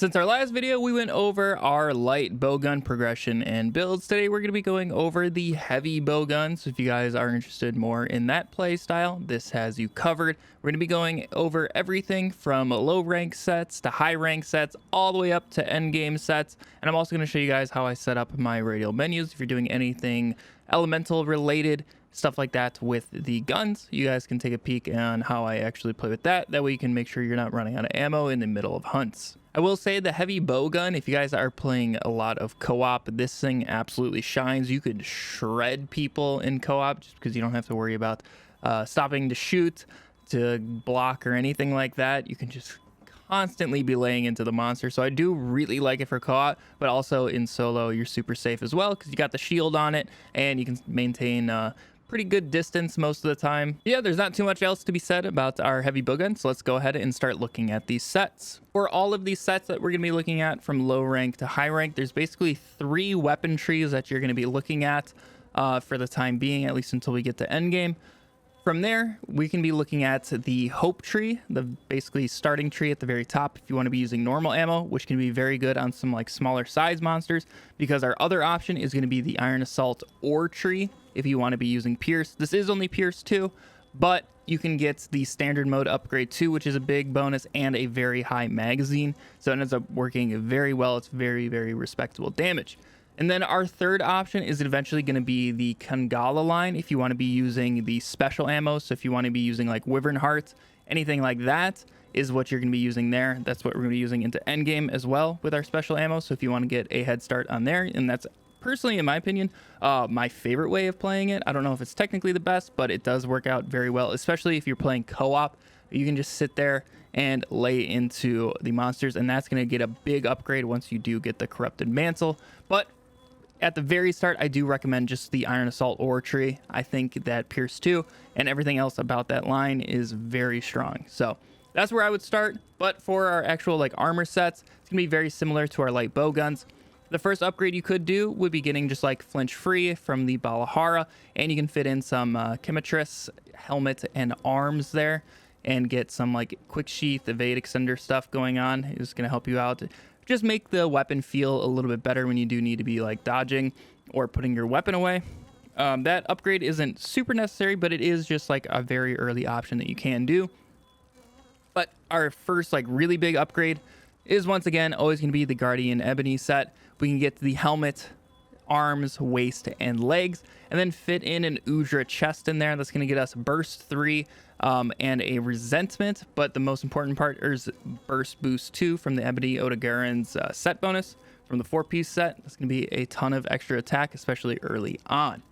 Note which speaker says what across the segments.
Speaker 1: Since our last video, we went over our light bowgun progression and builds. Today, we're going to be going over the heavy bowgun. So if you guys are interested more in that play style, this has you covered. We're going to be going over everything from low rank sets to high rank sets, all the way up to end game sets. And I'm also going to show you guys how I set up my radial menus. If you're doing anything elemental related, stuff like that with the guns, you guys can take a peek on how I actually play with that. That way you can make sure you're not running out of ammo in the middle of hunts. I will say the heavy bowgun, if you guys are playing a lot of co-op, this thing absolutely shines. You could shred people in co-op just because you don't have to worry about stopping to shoot, to block, or anything like that. You can just constantly be laying into the monster. So I do really like it for co-op, but also in solo you're super safe as well because you got the shield on it and you can maintain pretty good distance most of the time. Yeah, there's not too much else to be said about our heavy bowgun, so let's go ahead and start looking at these sets. For all of these sets that we're going to be looking at from low rank to high rank, there's basically 3 weapon trees that you're going to be looking at for the time being, at least until we get to endgame. From there, we can be looking at the hope tree, the basically starting tree at the very top if you want to be using normal ammo, which can be very good on some like smaller size monsters, because our other option is going to be the iron assault ore tree if you want to be using pierce. This is only pierce 2, but you can get the standard mode upgrade too, which is a big bonus and a very high magazine. So it ends up working very well. It's very, very respectable damage. And then our third option is eventually going to be the Kangala line if you want to be using the special ammo. So if you want to be using like Wyvern Hearts, anything like that is what you're going to be using there. That's what we're going to be using into endgame as well with our special ammo. So if you want to get a head start on there, and that's personally, in my opinion, my favorite way of playing it. I don't know if it's technically the best, but it does work out very well, especially if you're playing co-op. You can just sit there and lay into the monsters, and that's going to get a big upgrade once you do get the corrupted mantle. But at the very start, I do recommend just the iron assault ore tree. I think that pierce 2 and everything else about that line is very strong. So that's where I would start. But for our actual like armor sets, it's gonna be very similar to our light bow guns. The first upgrade you could do would be getting just like flinch free from the Balahara, and you can fit in some Chemitress helmet and arms there and get some like quick sheath evade extender stuff going on. It's gonna help you out. Just make the weapon feel a little bit better when you do need to be like dodging or putting your weapon away. That upgrade isn't super necessary, but it is just like a very early option that you can do. But our first like really big upgrade is once again always going to be the Guardian Ebony set. We can get the helmet, arms, waist, and legs, and then fit in an Udra chest in there. That's going to get us burst 3 and a resentment, but the most important part is burst boost 2 from the Ebony Odogaren's set bonus from the 4-piece set. That's going to be a ton of extra attack, especially early on.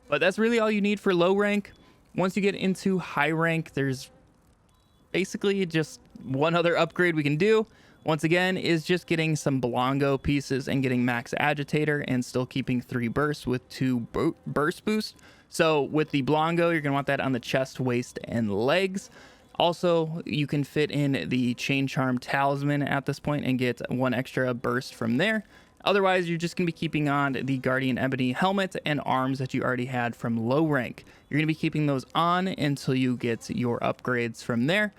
Speaker 1: But that's really all you need for low rank. Once you get into high rank, there's basically just one other upgrade we can do. Once again, is just getting some Blongo pieces and getting max agitator and still keeping 3 bursts with 2 burst boost. So with the Blongo, you're going to want that on the chest, waist, and legs. Also, you can fit in the Chain Charm Talisman at this point and get 1 extra burst from there. Otherwise, you're just going to be keeping on the Guardian Ebony helmet and arms that you already had from low rank. You're going to be keeping those on until you get your upgrades from there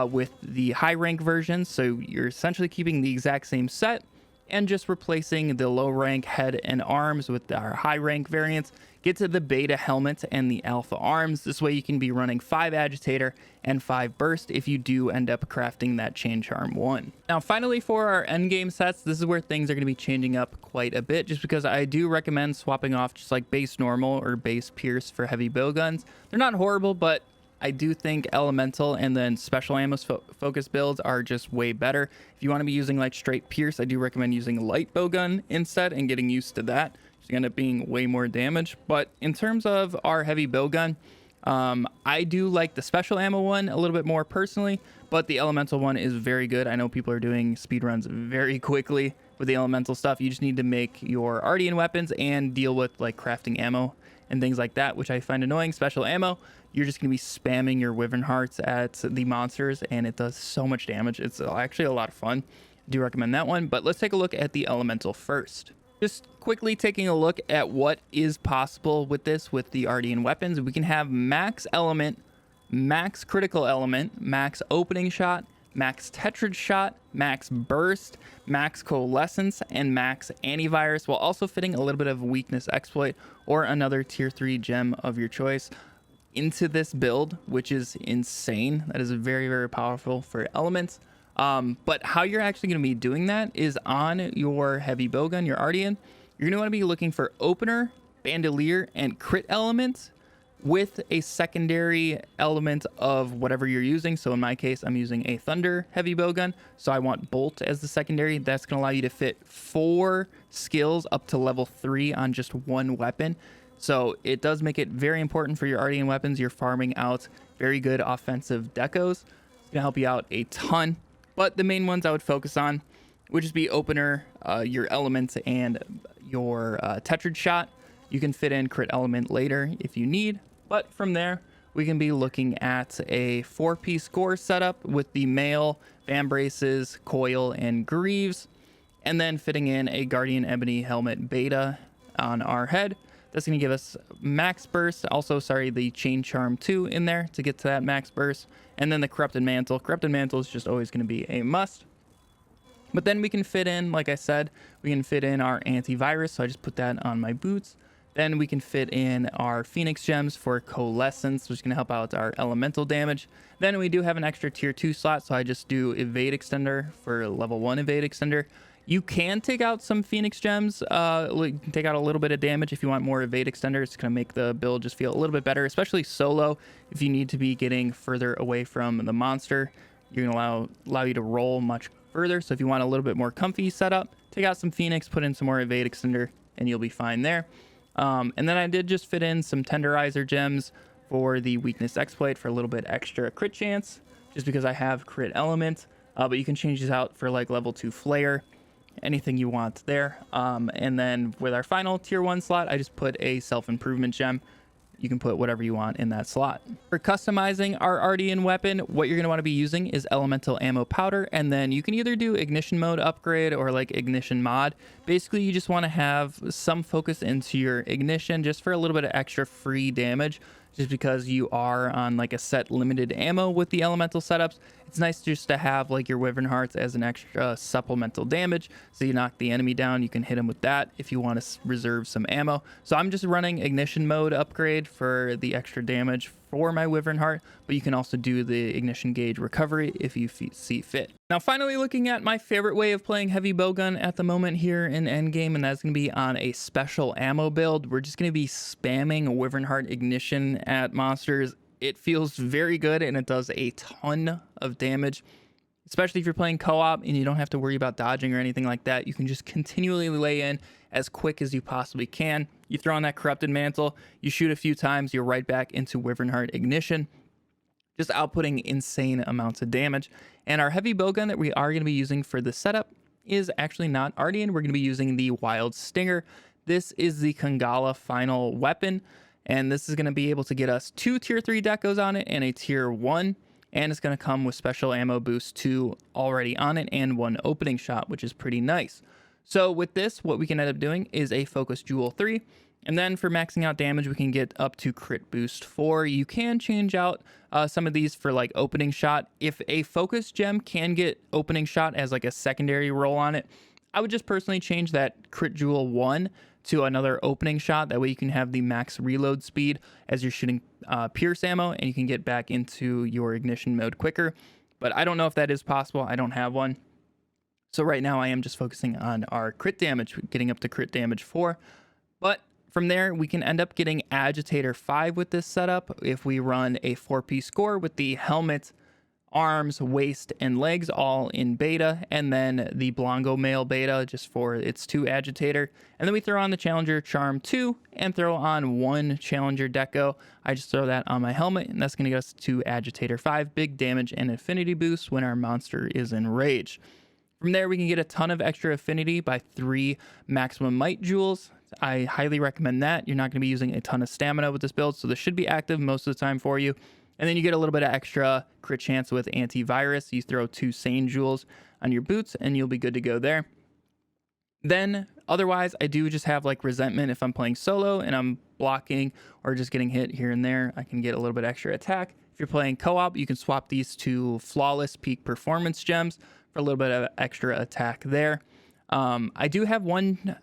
Speaker 1: with the high rank version. So you're essentially keeping the exact same set and just replacing the low rank head and arms with our high rank variants. Get to the beta helmet and the alpha arms. This way you can be running 5 agitator and 5 burst if you do end up crafting that chain charm 1. Now finally, for our endgame sets, this is where things are going to be changing up quite a bit, just because I do recommend swapping off just like base normal or base pierce for heavy bow guns. They're not horrible, but I do think elemental and then special ammo focus builds are just way better. If you want to be using like straight pierce, I do recommend using light bowgun instead and getting used to that. It's going to end up being way more damage. But in terms of our heavy bowgun, I do like the special ammo one a little bit more personally, but the elemental one is very good. I know people are doing speed runs very quickly with the elemental stuff. You just need to make your Ardian weapons and deal with like crafting ammo and things like that, which I find annoying. Special ammo, you're just going to be spamming your Wyvern Hearts at the monsters, and it does so much damage. It's actually a lot of fun. I do recommend that one, but let's take a look at the elemental first. Just quickly taking a look at what is possible with this, with the Ardian weapons. We can have max element, max critical element, max opening shot, max Tetrad shot, max burst, max coalescence, and max antivirus, while also fitting a little bit of weakness exploit or another tier 3 gem of your choice into this build, which is insane. That is very, very powerful for elements. But how you're actually going to be doing that is on your heavy bowgun, your Ardian, you're going to want to be looking for opener, bandolier, and crit elements with a secondary element of whatever you're using. So in my case, I'm using a thunder heavy bowgun, so I want bolt as the secondary. That's going to allow you to fit 4 skills up to level 3 on just one weapon. So it does make it very important for your Ardian weapons. You're farming out very good offensive decos. It's going to help you out a ton. But the main ones I would focus on would just be opener, your elements, and your Tetrad shot. You can fit in crit element later if you need. But from there, we can be looking at a 4-piece score setup with the mail, fan braces, coil, and greaves. And then fitting in a Guardian Ebony helmet beta on our head. That's going to give us max burst. Also, the chain charm 2 in there to get to that max burst. And then the corrupted mantle. Corrupted mantle is just always going to be a must. But then we can fit in, like I said, we can fit in our antivirus. So I just put that on my boots. Then we can fit in our Phoenix gems for coalescence, which is going to help out our elemental damage. Then we do have an extra tier 2 slot, so I just do evade extender for level 1 evade extender. You can take out some Phoenix gems, take out a little bit of damage if you want more evade extender. It's going to make the build just feel a little bit better, especially solo. If you need to be getting further away from the monster, you're going to allow you to roll much further. So if you want a little bit more comfy setup, take out some Phoenix, put in some more evade extender, and you'll be fine there. And then I did just fit in some tenderizer gems for the weakness exploit for a little bit extra crit chance, just because I have crit element. But you can change these out for like level 2 flare, anything you want there. And then with our final tier 1 slot, I just put a self-improvement gem. You can put whatever you want in that slot. For customizing our Ardian weapon, what you're going to want to be using is elemental ammo powder, and then you can either do ignition mode upgrade or like ignition mod. Basically, you just want to have some focus into your ignition just for a little bit of extra free damage, just because you are on like a set limited ammo with the elemental setups. It's nice just to have like your Wyvern Hearts as an extra supplemental damage. So you knock the enemy down, you can hit them with that if you want to reserve some ammo. So I'm just running ignition mode upgrade for the extra damage for my Wyvern Heart, but you can also do the ignition gauge recovery if you see fit. Now, finally, looking at my favorite way of playing heavy bowgun at the moment here in Endgame, and that's going to be on a special ammo build. We're just going to be spamming Wyvern Heart ignition at monsters. It feels very good, and it does a ton of damage, especially if you're playing co-op and you don't have to worry about dodging or anything like that. You can just continually lay in as quick as you possibly can. You throw on that corrupted mantle, you shoot a few times, you're right back into Wyvern Heart ignition, just outputting insane amounts of damage. And our heavy bowgun that we are going to be using for the setup is actually not Ardian. We're going to be using the Wild Stinger. This is the Kangala final weapon, and this is going to be able to get us 2 tier 3 decos on it and a tier 1. And it's going to come with special ammo boost 2 already on it and 1 opening shot, which is pretty nice. So with this, what we can end up doing is a focus jewel 3. And then for maxing out damage, we can get up to crit boost 4. You can change out some of these for like opening shot. If a focus gem can get opening shot as like a secondary roll on it, I would just personally change that crit jewel 1 to another opening shot. That way you can have the max reload speed as you're shooting pierce ammo, and you can get back into your ignition mode quicker. But I don't know if that is possible. I don't have one. So right now I am just focusing on our crit damage, getting up to crit damage 4. But from there, we can end up getting Agitator 5 with this setup if we run a 4-piece score with the helmet, arms, waist, and legs all in beta, and then the Blango male beta just for its 2 Agitator. And then we throw on the Challenger Charm 2 and throw on 1 Challenger Deco. I just throw that on my helmet, and that's going to get us to Agitator 5, big damage and affinity boost when our monster is in rage. From there, we can get a ton of extra affinity by 3 maximum might jewels. I highly recommend that. You're not going to be using a ton of stamina with this build, so this should be active most of the time for you. And then you get a little bit of extra crit chance with antivirus. You throw 2 sane jewels on your boots, and you'll be good to go there. Then, otherwise, I do just have like resentment if I'm playing solo and I'm blocking or just getting hit here and there. I can get a little bit extra attack. If you're playing co-op, you can swap these to flawless peak performance gems for a little bit of extra attack there. I do have one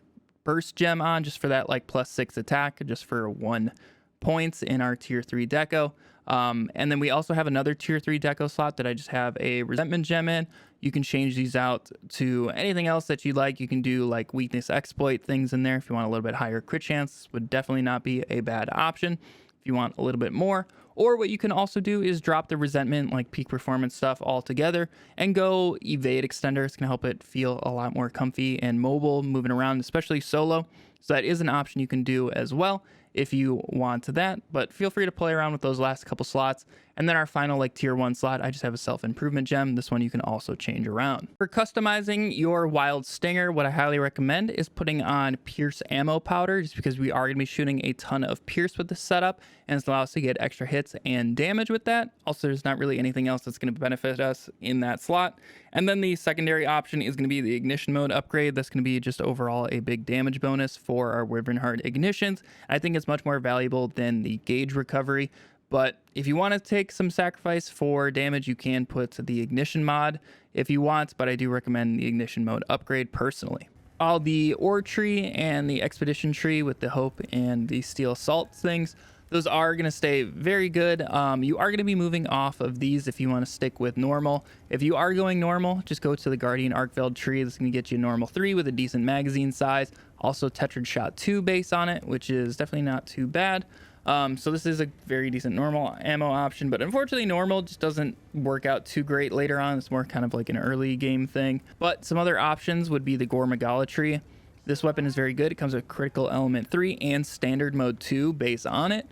Speaker 1: burst gem on just for that like +6 attack, just for 1 points in our tier 3 deco. And then we also have another tier 3 deco slot that I just have a resentment gem in. You can change these out to anything else that you like. You can do like weakness exploit things in there if you want a little bit higher crit chance. Would definitely not be a bad option if you want a little bit more. Or what you can also do is drop the resentment, like peak performance stuff altogether, and go evade extender. It's gonna help it feel a lot more comfy and mobile moving around, especially solo. So that is an option you can do as well if you want that, but feel free to play around with those last couple slots. And then our final like tier 1 slot, I just have a self-improvement gem. This one you can also change around. For customizing your wild stinger, what I highly recommend is putting on Pierce ammo powder, just because we are going to be shooting a ton of Pierce with this setup, and it's allows us to get extra hits and damage with that. Also, there's not really anything else that's going to benefit us in that slot. And then the secondary option is going to be the ignition mode upgrade. That's going to be just overall a big damage bonus for our Wyvern Heart ignitions. I think it's much more valuable than the gauge recovery. But if you want to take some sacrifice for damage, you can put the ignition mod if you want, but I do recommend the ignition mode upgrade personally. All the ore tree and the expedition tree with the hope and the steel salt things, those are going to stay very good. You are going to be moving off of these if you want to stick with normal. If you are going normal, just go to the Guardian Arkveld tree. This is going to get you normal 3 with a decent magazine size. Also Tetrad Shot 2 base on it, which is definitely not too bad. So this is a very decent normal ammo option, but unfortunately normal just doesn't work out too great later on. It's more kind of like an early game thing. But some other options would be the Gormagala tree. This weapon is very good. It comes with critical element 3 and standard mode 2 base on it,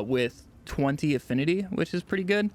Speaker 1: with 20 affinity, which is pretty good.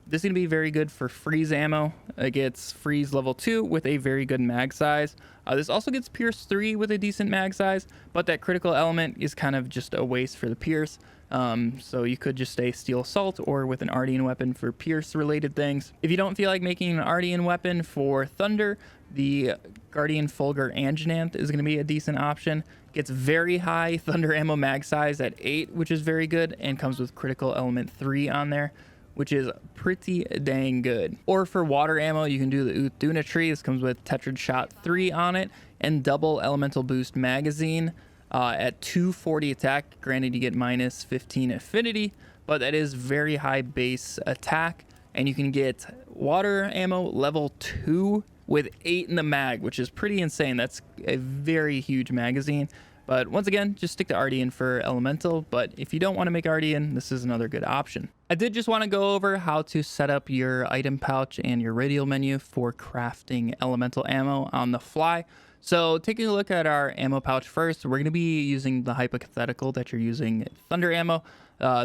Speaker 1: This is going to be very good for freeze ammo. It gets freeze level 2 with a very good mag size. This also gets pierce 3 with a decent mag size, but that critical element is kind of just a waste for the pierce. So you could just stay steel assault or with an Ardian weapon for pierce related things. If you don't feel like making an Ardian weapon for thunder, the Guardian Fulgur Anjananth is going to be a decent option. Gets very high thunder ammo mag size at 8, which is very good, and comes with critical element 3 on there, which is pretty dang good. Or for water ammo, you can do the Uthuna tree. This comes with Tetrad Shot 3 on it and double elemental boost magazine at 240 attack. Granted, you get minus 15 affinity, but that is very high base attack. And you can get water ammo level 2 with 8 in the mag, which is pretty insane. That's a very huge magazine. But once again, just stick to Ardian for elemental. But if you don't want to make Ardian, this is another good option. I did just want to go over how to set up your item pouch and your radial menu for crafting elemental ammo on the fly. So taking a look at our ammo pouch first, we're going to be using the hypothetical that you're using thunder ammo.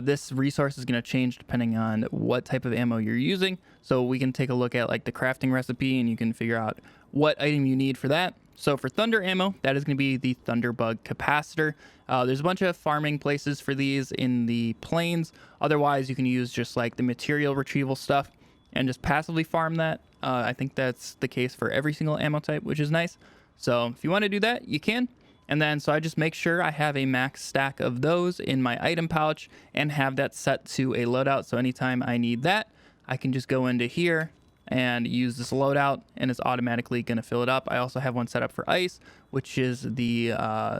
Speaker 1: This resource is going to change depending on what type of ammo you're using. So we can take a look at like the crafting recipe and you can figure out what item you need for that. So for thunder ammo, that is going to be the Thunderbug capacitor. There's a bunch of farming places for these in the plains. Otherwise, you can use just like the material retrieval stuff and just passively farm that. I think that's the case for every single ammo type, which is nice. So if you want to do that, you can. And then so I just make sure I have a max stack of those in my item pouch and have that set to a loadout. So anytime I need that, I can just go into here and use this loadout and it's automatically going to fill it up. I also have one set up for ice, which is the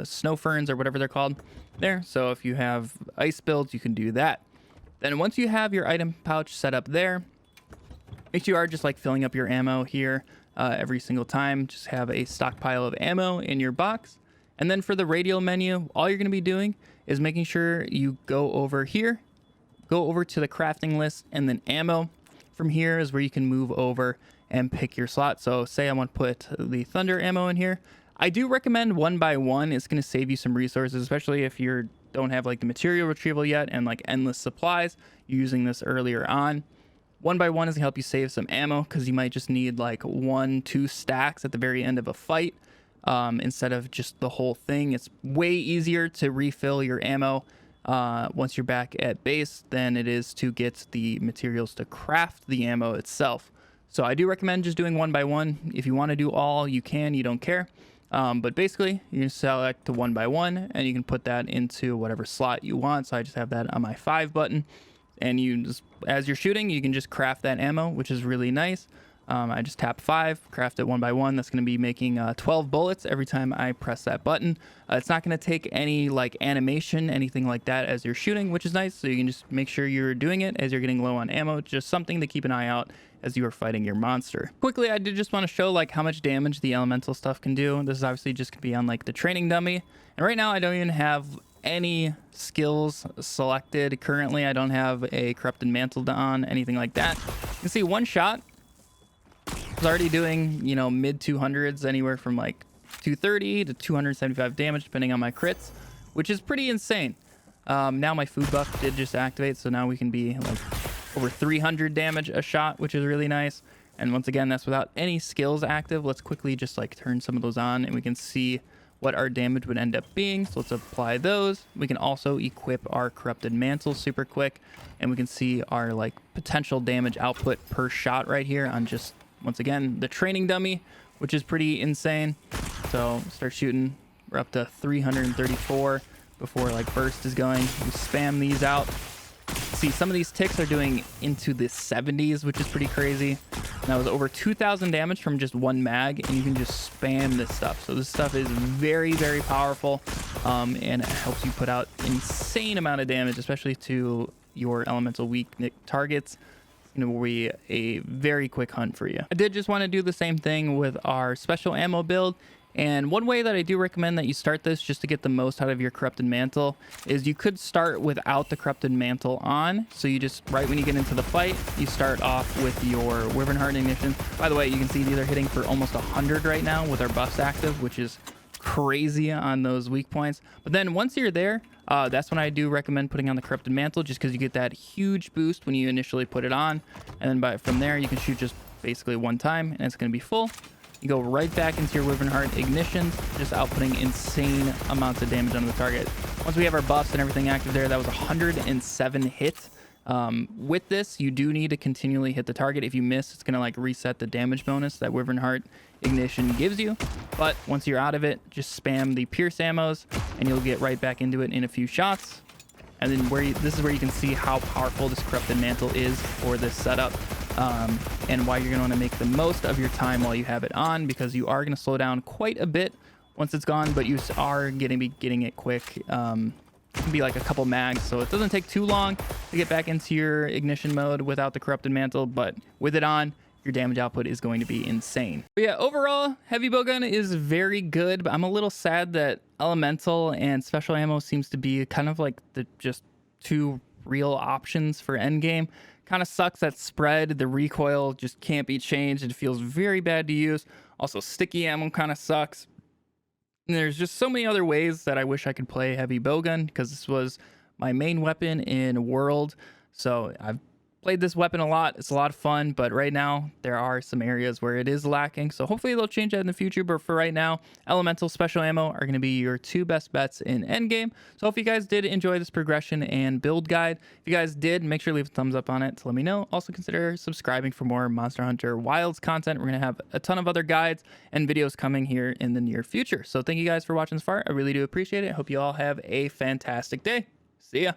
Speaker 1: snow ferns or whatever they're called there. So if you have ice builds, you can do that. Then once you have your item pouch set up there, make sure you are just like filling up your ammo here every single time. Just have a stockpile of ammo in your box. And then for the radial menu, all you're going to be doing is making sure you go over here, go over to the crafting list, and then ammo. From here is where you can move over and pick your slot. So say I want to put the thunder ammo in here. I do recommend 1 by 1. It's going to save you some resources, especially if you don't have like the material retrieval yet and like endless supplies. You're using this earlier on. 1 by 1 is going to help you save some ammo because you might just need like 1-2 stacks at the very end of a fight instead of just the whole thing. It's way easier to refill your ammo once you're back at base than it is to get the materials to craft the ammo itself. So I do recommend just doing 1 by 1. If you want to do all, you can, you don't care. But basically you can select the 1 by 1 and you can put that into whatever slot you want. So I just have that on my 5 button. and you just, as you're shooting, you can just craft that ammo, which is really nice. I just tap 5, craft it 1 by 1. That's going to be making 12 bullets every time I press that button. It's not going to take any like animation, anything like that as you're shooting, which is nice. So you can just make sure you're doing it as you're getting low on ammo. Just something to keep an eye out as you are fighting your monster. Quickly, I did just want to show like how much damage the elemental stuff can do. This is obviously just going to be on like the training dummy. And right now I don't even have any skills selected. Currently, I don't have a corrupted mantle on, anything like that. You can see one shot was already doing, you know, mid 200s, anywhere from like 230 to 275 damage, depending on my crits, which is pretty insane. Now my food buff did just activate, so now we can be like over 300 damage a shot, which is really nice. And once again, that's without any skills active. Let's quickly just like turn some of those on, and we can see what our damage would end up being. So let's apply those. We can also equip our corrupted mantle super quick, and we can see our like potential damage output per shot right here on just, once again, the training dummy, which is pretty insane. So start shooting. We're up to 334 before like burst is going. We spam these out. See, some of these ticks are doing into the 70s, which is pretty crazy. And that was over 2,000 damage from just one mag, and you can just spam this stuff. So this stuff is very, very powerful, and it helps you put out insane amount of damage, especially to your elemental weak targets. It will be a very quick hunt for you. I did just want to do the same thing with our special ammo build. And one way that I do recommend that you start this just to get the most out of your corrupted mantle is you could start without the corrupted mantle on. So you just, right when you get into the fight, you start off with your Wyvern Heart ignition. By the way, you can see these are hitting for almost 100 right now with our buffs active, which is crazy on those weak points. But then once you're there, that's when I do recommend putting on the corrupted mantle, just because you get that huge boost when you initially put it on. And then from there, you can shoot just basically one time, and it's going to be full. You go right back into your Wyvern Heart ignitions, just outputting insane amounts of damage on the target. Once we have our buffs and everything active there, that was 107 hits. With this, you do need to continually hit the target. If you miss, it's going to like reset the damage bonus that Wyvern Heart ignition gives you. But once you're out of it, just spam the pierce ammos, and you'll get right back into it in a few shots. And then this is where you can see how powerful this corrupted mantle is for this setup, and why you're going to want to make the most of your time while you have it on, because you are going to slow down quite a bit once it's gone, but you are going to be getting it quick. It can be like a couple mags, so it doesn't take too long to get back into your ignition mode without the corrupted mantle, but with it on, your damage output is going to be insane. But yeah, overall, heavy bowgun is very good, but I'm a little sad that elemental and special ammo seems to be kind of like the just two real options for endgame. Kind of sucks that spread, the recoil just can't be changed. It feels very bad to use. Also, sticky ammo kind of sucks. And there's just so many other ways that I wish I could play heavy bowgun, because this was my main weapon in World. So I've played this weapon a lot. It's a lot of fun, but right now there are some areas where it is lacking. So hopefully they'll change that in the future. But for right now, elemental, special ammo are going to be your two best bets in endgame. So if you guys did enjoy this progression and build guide, if you guys did, make sure to leave a thumbs up on it to let me know. Also consider subscribing for more Monster Hunter Wilds content. We're going to have a ton of other guides and videos coming here in the near future. So thank you guys for watching this far. I really do appreciate it. I hope you all have a fantastic day. See ya.